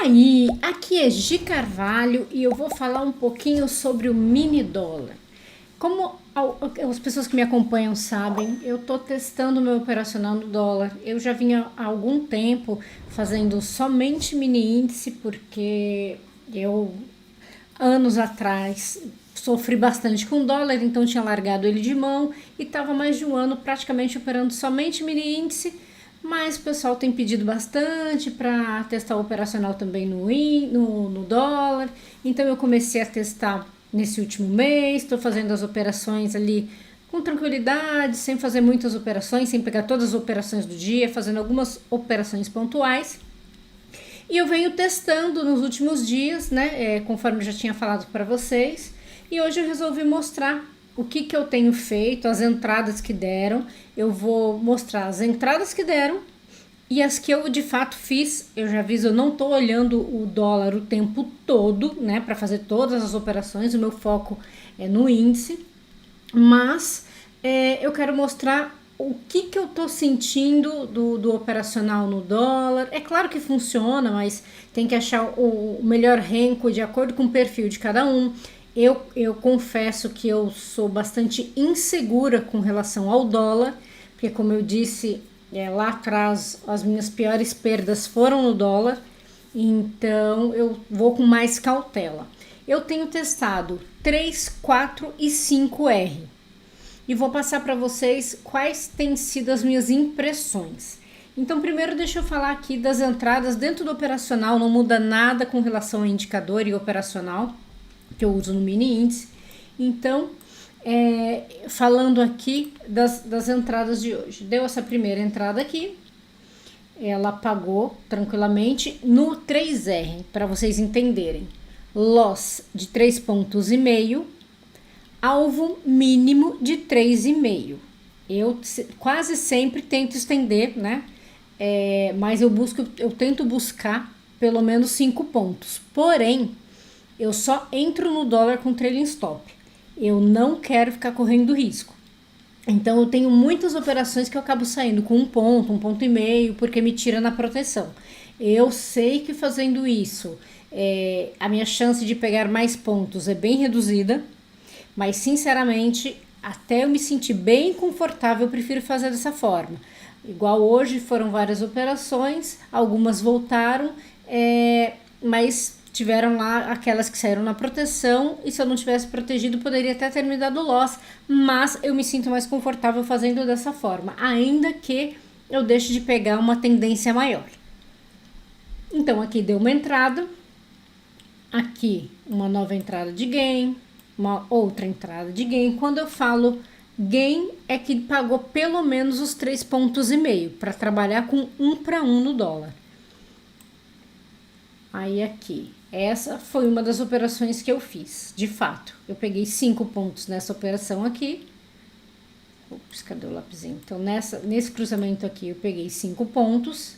aí, aqui é Gi Carvalho e eu vou falar um pouquinho sobre o mini dólar. Como as pessoas que me acompanham sabem, eu estou testando o meu operacional no dólar. Eu já vinha há algum tempo fazendo somente mini índice porque eu, anos atrás, sofri bastante com o dólar, então tinha largado ele de mão e estava mais de um ano praticamente operando somente mini índice. Mas o pessoal tem pedido bastante para testar o operacional também no dólar. Então eu comecei a testar nesse último mês, estou fazendo as operações ali com tranquilidade, sem fazer muitas operações, sem pegar todas as operações do dia, fazendo algumas operações pontuais. E eu venho testando nos últimos dias, né, conforme eu já tinha falado para vocês. E hoje eu resolvi mostrar o que eu tenho feito, as entradas que deram. Eu vou mostrar as entradas que deram e as que eu de fato fiz. Eu já aviso, eu não estou olhando o dólar o tempo todo, né, para fazer todas as operações. O meu foco é no índice, mas eu quero mostrar o que eu tô sentindo do operacional no dólar. É claro que funciona, mas tem que achar o melhor renco de acordo com o perfil de cada um. Eu confesso que eu sou bastante insegura com relação ao dólar, porque como eu disse lá atrás, as minhas piores perdas foram no dólar, então eu vou com mais cautela. Eu tenho testado 3, 4 e 5R e vou passar para vocês quais têm sido as minhas impressões. Então, primeiro deixa eu falar aqui das entradas dentro do operacional, não muda nada com relação ao indicador e operacional que eu uso no mini índice. Então, falando aqui das entradas de hoje. Deu essa primeira entrada aqui, ela pagou tranquilamente no 3R, para vocês entenderem. Loss de 3,5 pontos, alvo mínimo de 3,5. Eu quase sempre tento estender, né? Mas eu tento buscar pelo menos 5 pontos. Porém, eu só entro no dólar com trailing stop. Eu não quero ficar correndo risco. Então eu tenho muitas operações que eu acabo saindo com 1 ponto e meio, porque me tira na proteção. Eu sei que fazendo isso, a minha chance de pegar mais pontos é bem reduzida, mas sinceramente, até eu me sentir bem confortável, eu prefiro fazer dessa forma. Igual hoje foram várias operações, algumas voltaram, mas tiveram lá aquelas que saíram na proteção, e se eu não tivesse protegido poderia até ter me dado loss, mas eu me sinto mais confortável fazendo dessa forma, ainda que eu deixe de pegar uma tendência maior. Então aqui deu uma entrada, aqui uma nova entrada de gain, uma outra entrada de gain. Quando eu falo gain, é que pagou pelo menos os 3,5 pontos para trabalhar com 1 para 1 no dólar. Aí aqui, essa foi uma das operações que eu fiz, de fato. Eu peguei 5 pontos nessa operação aqui. Ops, cadê o lapisinho? Então, nesse cruzamento aqui, eu peguei 5 pontos.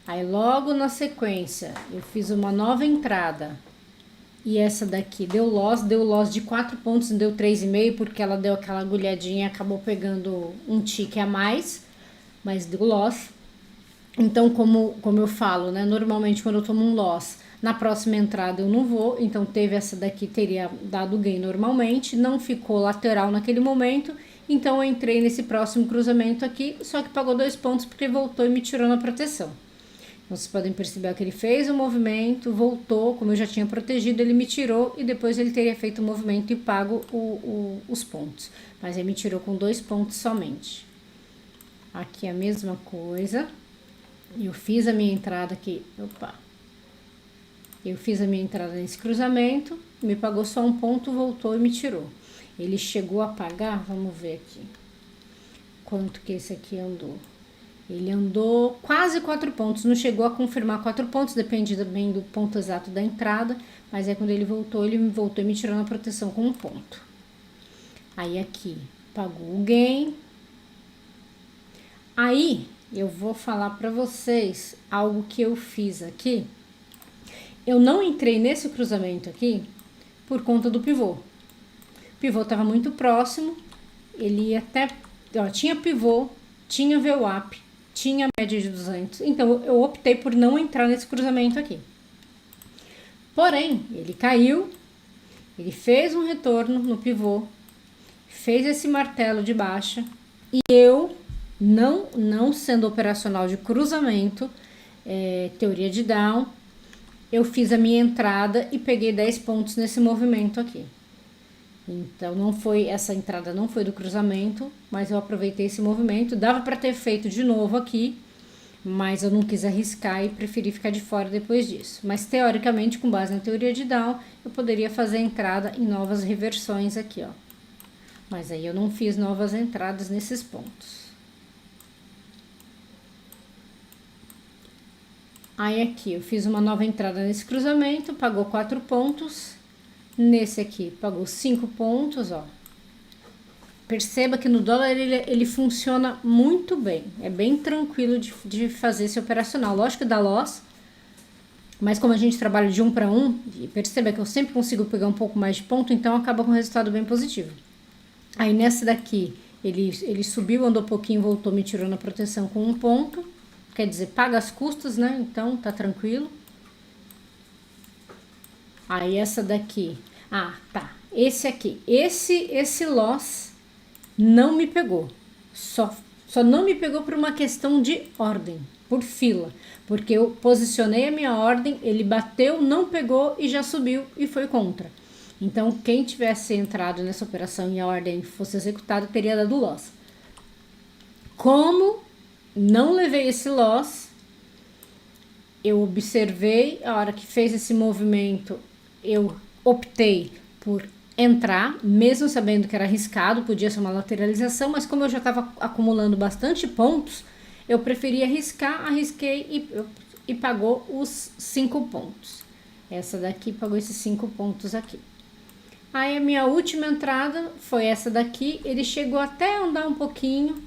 Aí, logo na sequência, eu fiz uma nova entrada. E essa daqui deu loss de 4 pontos, não deu 3,5, porque ela deu aquela agulhadinha e acabou pegando um tique a mais, mas deu loss. Então, como eu falo, né, normalmente quando eu tomo um loss, na próxima entrada eu não vou, então teve essa daqui, teria dado gain normalmente, não ficou lateral naquele momento, então eu entrei nesse próximo cruzamento aqui, só que pagou 2 pontos porque voltou e me tirou na proteção. Então, vocês podem perceber que ele fez o movimento, voltou, como eu já tinha protegido, ele me tirou e depois ele teria feito o movimento e pago os pontos. Mas ele me tirou com 2 pontos somente. Aqui a mesma coisa. Eu fiz a minha entrada aqui, eu fiz a minha entrada nesse cruzamento, me pagou só 1 ponto, voltou e me tirou. Ele chegou a pagar, vamos ver aqui, quanto que esse aqui andou. Ele andou quase 4 pontos, não chegou a confirmar 4 pontos, depende também do ponto exato da entrada, mas aí quando ele voltou e me tirou na proteção com 1 ponto. Aí aqui, pagou o gain. Aí, eu vou falar para vocês algo que eu fiz aqui. Eu não entrei nesse cruzamento aqui por conta do pivô. O pivô estava muito próximo, ele ia até... tinha pivô, tinha VWAP, tinha média de 200. Então, eu optei por não entrar nesse cruzamento aqui. Porém, ele caiu, ele fez um retorno no pivô, fez esse martelo de baixa e eu, não sendo operacional de cruzamento, teoria de Down, eu fiz a minha entrada e peguei 10 pontos nesse movimento aqui. Então, essa entrada não foi do cruzamento, mas eu aproveitei esse movimento. Dava para ter feito de novo aqui, mas eu não quis arriscar e preferi ficar de fora depois disso. Mas, teoricamente, com base na teoria de Down, eu poderia fazer a entrada em novas reversões aqui, ó. Mas aí eu não fiz novas entradas nesses pontos. Aí aqui eu fiz uma nova entrada nesse cruzamento, pagou 4 pontos. Nesse aqui pagou 5 pontos, ó. Perceba que no dólar ele funciona muito bem. É bem tranquilo de fazer esse operacional. Lógico que dá loss, mas como a gente trabalha de 1 para 1, perceba que eu sempre consigo pegar um pouco mais de ponto, então acaba com um resultado bem positivo. Aí nessa daqui, ele subiu, andou um pouquinho, voltou, me tirou na proteção com 1 ponto. Quer dizer, paga as custas, né? Então tá tranquilo. Aí essa daqui, tá, esse aqui, esse loss não me pegou, só não me pegou por uma questão de ordem, por fila, porque eu posicionei a minha ordem, ele bateu, não pegou e já subiu e foi contra. Então quem tivesse entrado nessa operação e a ordem fosse executada teria dado loss. Como não levei esse loss, eu observei, a hora que fez esse movimento, eu optei por entrar, mesmo sabendo que era arriscado, podia ser uma lateralização, mas como eu já estava acumulando bastante pontos, eu preferi arriscar, arrisquei e pagou os 5 pontos. Essa daqui pagou esses 5 pontos aqui. Aí a minha última entrada foi essa daqui, ele chegou até a andar um pouquinho,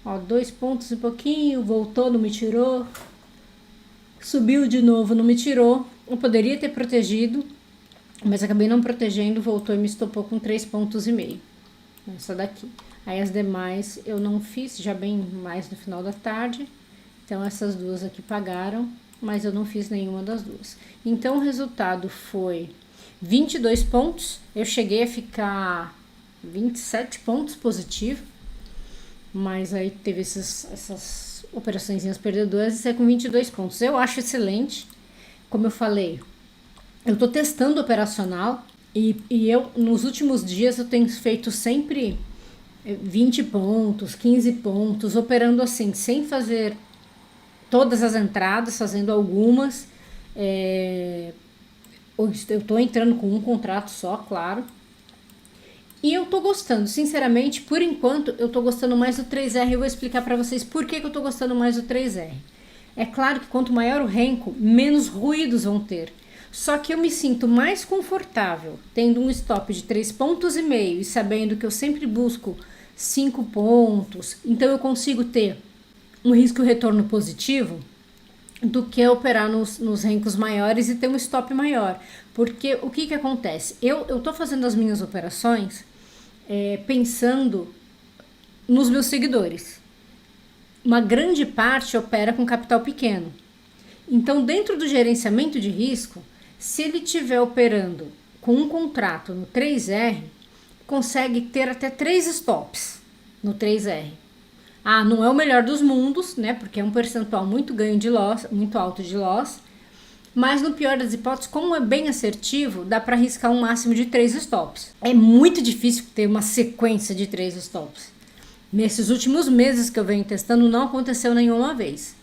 ó, 2 pontos e pouquinho, voltou, não me tirou, subiu de novo, não me tirou. Eu poderia ter protegido, mas acabei não protegendo, voltou e me estopou com 3,5 pontos. Essa daqui. Aí as demais eu não fiz, já bem mais no final da tarde. Então essas duas aqui pagaram, mas eu não fiz nenhuma das duas. Então o resultado foi 22 pontos. Eu cheguei a ficar 27 pontos positivo, mas aí teve essas operaçõezinhas perdedoras e saí com 22 pontos. Eu acho excelente. Como eu falei, eu tô testando operacional e eu, nos últimos dias, eu tenho feito sempre 20 pontos, 15 pontos, operando assim, sem fazer todas as entradas, fazendo algumas. Eu tô entrando com um contrato só, claro. E eu tô gostando, sinceramente, por enquanto, eu tô gostando mais do 3R. Eu vou explicar para vocês por que eu tô gostando mais do 3R. É claro que quanto maior o renko, menos ruídos vão ter. Só que eu me sinto mais confortável tendo um stop de 3,5 pontos e sabendo que eu sempre busco 5 pontos. Então eu consigo ter um risco e retorno positivo do que operar nos rencos maiores e ter um stop maior. Porque o que acontece? Eu tô fazendo as minhas operações pensando nos meus seguidores. Uma grande parte opera com capital pequeno. Então, dentro do gerenciamento de risco, se ele estiver operando com um contrato no 3R, consegue ter até 3 stops no 3R. Não é o melhor dos mundos, né? Porque é um percentual muito ganho de loss, muito alto de loss. Mas no pior das hipóteses, como é bem assertivo, dá para arriscar um máximo de 3 stops. É muito difícil ter uma sequência de 3 stops. Nesses últimos meses que eu venho testando, não aconteceu nenhuma vez.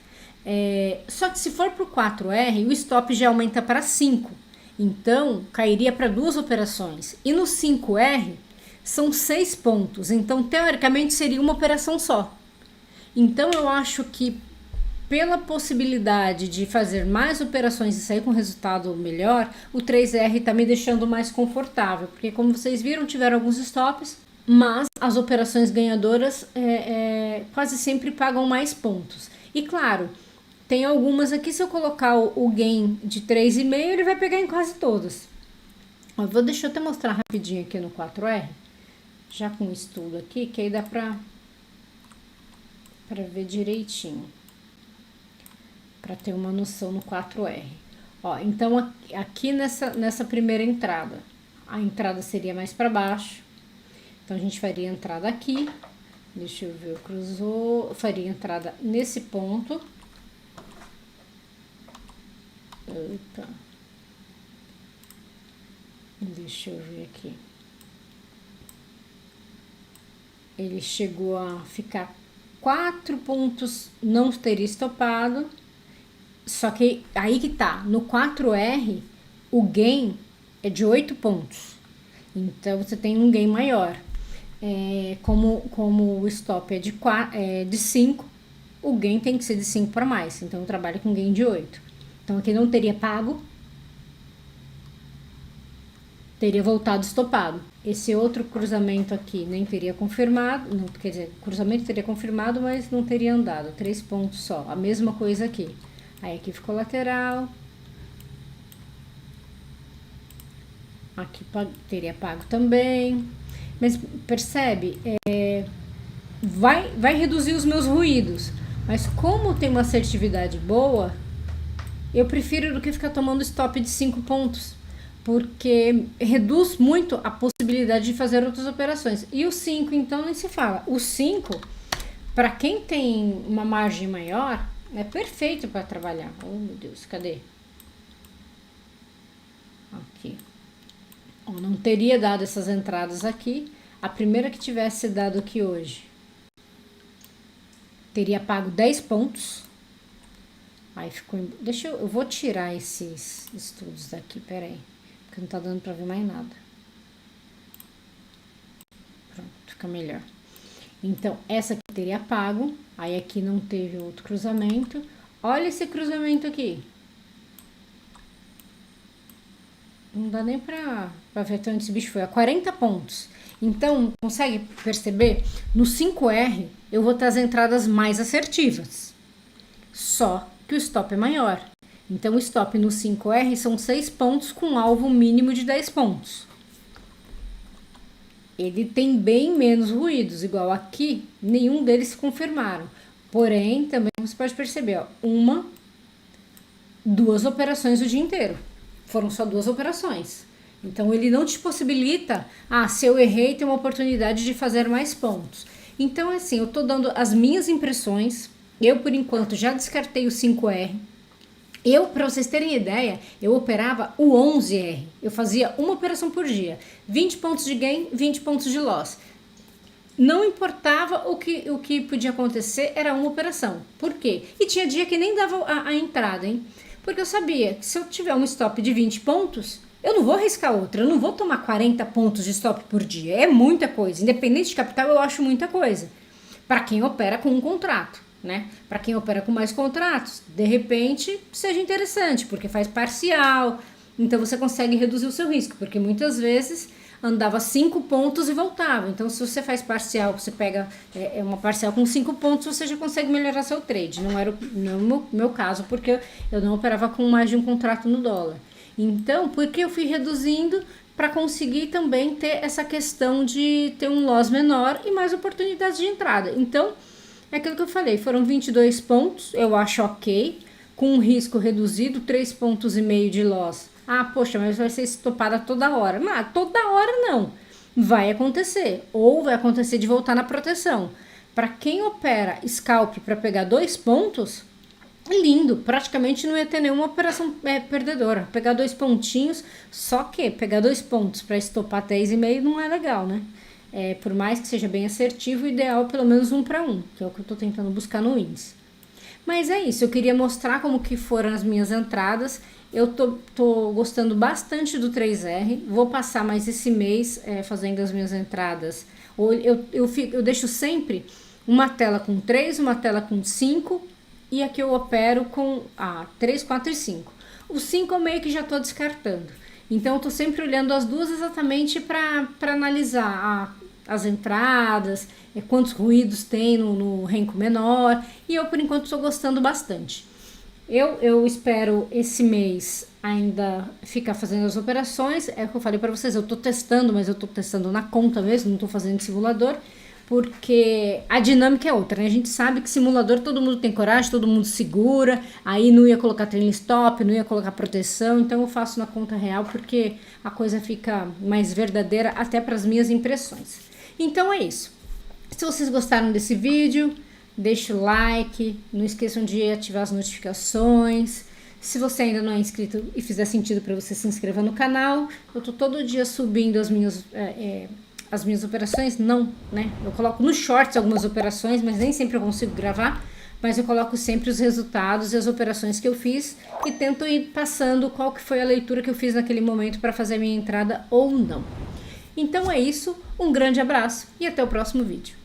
Só que se for para o 4R, o stop já aumenta para 5. Então, cairia para 2 operações. E no 5R, são 6 pontos. Então, teoricamente, seria uma operação só. Então, eu acho que pela possibilidade de fazer mais operações e sair com resultado melhor, o 3R está me deixando mais confortável. Porque, como vocês viram, tiveram alguns stops, mas as operações ganhadoras quase sempre pagam mais pontos. E claro, tem algumas aqui, se eu colocar o gain de 3,5, ele vai pegar em quase todas. Deixa eu até mostrar rapidinho aqui no 4R, já com o estudo aqui, que aí dá pra para ver direitinho, para ter uma noção no 4R. Ó, então aqui nessa primeira entrada, a entrada seria mais para baixo. Então a gente faria a entrada aqui. Deixa eu ver, cruzou, faria a entrada nesse ponto. Eita. Deixa eu ver aqui. Ele chegou a ficar 4 pontos, não teria estopado. Só que aí que tá, no 4R, o gain é de 8 pontos. Então você tem um gain maior. Como o stop é de 5, o gain tem que ser de 5 para mais. Então eu trabalho com gain de 8. Então aqui não teria pago, teria voltado estopado. Esse outro cruzamento aqui nem teria confirmado, não, quer dizer, cruzamento teria confirmado, mas não teria andado, 3 pontos só, a mesma coisa aqui. Aí aqui ficou lateral, aqui teria pago também, mas percebe, vai reduzir os meus ruídos, mas como tem uma assertividade boa, eu prefiro do que ficar tomando stop de 5 pontos. Porque reduz muito a possibilidade de fazer outras operações. E o 5, então, nem se fala. O 5, para quem tem uma margem maior, é perfeito para trabalhar. Oh, meu Deus, cadê? Aqui. Ó, não teria dado essas entradas aqui. A primeira que tivesse dado aqui hoje teria pago 10 pontos. Aí ficou... eu vou tirar esses estudos daqui, peraí. Porque não tá dando pra ver mais nada. Pronto, fica melhor. Então, essa aqui teria pago. Aí aqui não teve outro cruzamento. Olha esse cruzamento aqui. Não dá nem pra ver tanto esse bicho foi a 40 pontos. Então, consegue perceber? No 5R, eu vou ter as entradas mais assertivas. Só que o stop é maior. Então, o stop no 5R são 6 pontos com alvo mínimo de 10 pontos. Ele tem bem menos ruídos, igual aqui, nenhum deles se confirmaram. Porém, também você pode perceber, ó, 2 operações o dia inteiro. Foram só 2 operações. Então, ele não te possibilita, se eu errei, tem uma oportunidade de fazer mais pontos. Então, assim, eu tô dando as minhas impressões. Eu, por enquanto, já descartei o 5R. Para vocês terem ideia, eu operava o 11R. Eu fazia uma operação por dia. 20 pontos de gain, 20 pontos de loss. Não importava o que podia acontecer, era uma operação. Por quê? E tinha dia que nem dava a entrada, hein? Porque eu sabia que se eu tiver um stop de 20 pontos, eu não vou arriscar outra. Eu não vou tomar 40 pontos de stop por dia. É muita coisa. Independente de capital, eu acho muita coisa. Para quem opera com um contrato. Né? Para quem opera com mais contratos, de repente seja interessante, porque faz parcial, então você consegue reduzir o seu risco, porque muitas vezes andava 5 pontos e voltava. Então, se você faz parcial, você pega uma parcial com 5 pontos, você já consegue melhorar seu trade. Não era o meu caso, porque eu não operava com mais de um contrato no dólar. Então, por que eu fui reduzindo? Para conseguir também ter essa questão de ter um loss menor e mais oportunidades de entrada. Então, é aquilo que eu falei, foram 22 pontos, eu acho ok, com um risco reduzido, 3,5 pontos de loss. Poxa, mas vai ser estopada toda hora. Não, toda hora não. Vai acontecer, ou vai acontecer de voltar na proteção. Para quem opera scalp para pegar 2 pontos, lindo, praticamente não ia ter nenhuma operação perdedora. Pegar 2 pontinhos, só que pegar 2 pontos para estopar 10,5 não é legal, né? Por mais que seja bem assertivo, o ideal é pelo menos 1 para 1, que é o que eu estou tentando buscar no índice. Mas é isso, eu queria mostrar como que foram as minhas entradas. Eu tô gostando bastante do 3R, vou passar mais esse mês fazendo as minhas entradas. Eu deixo sempre uma tela com 3, uma tela com 5, e aqui eu opero com 3, 4 e 5. O 5 eu meio que já estou descartando. Então, eu estou sempre olhando as duas exatamente para analisar as entradas, quantos ruídos tem no renco menor, e eu, por enquanto, estou gostando bastante. Eu espero esse mês ainda ficar fazendo as operações. É o que eu falei para vocês, eu estou testando, mas eu estou testando na conta mesmo, não estou fazendo simulador, porque a dinâmica é outra, né? A gente sabe que simulador todo mundo tem coragem, todo mundo segura, aí não ia colocar trailing stop, não ia colocar proteção, então eu faço na conta real porque a coisa fica mais verdadeira até para as minhas impressões. Então é isso. Se vocês gostaram desse vídeo, deixa o like, não esqueçam de ativar as notificações. Se você ainda não é inscrito e fizer sentido para você se inscrever no canal, eu tô todo dia subindo as minhas operações, não, né? Eu coloco no shorts algumas operações, mas nem sempre eu consigo gravar, mas eu coloco sempre os resultados e as operações que eu fiz e tento ir passando qual que foi a leitura que eu fiz naquele momento para fazer a minha entrada ou não. Então é isso, um grande abraço e até o próximo vídeo.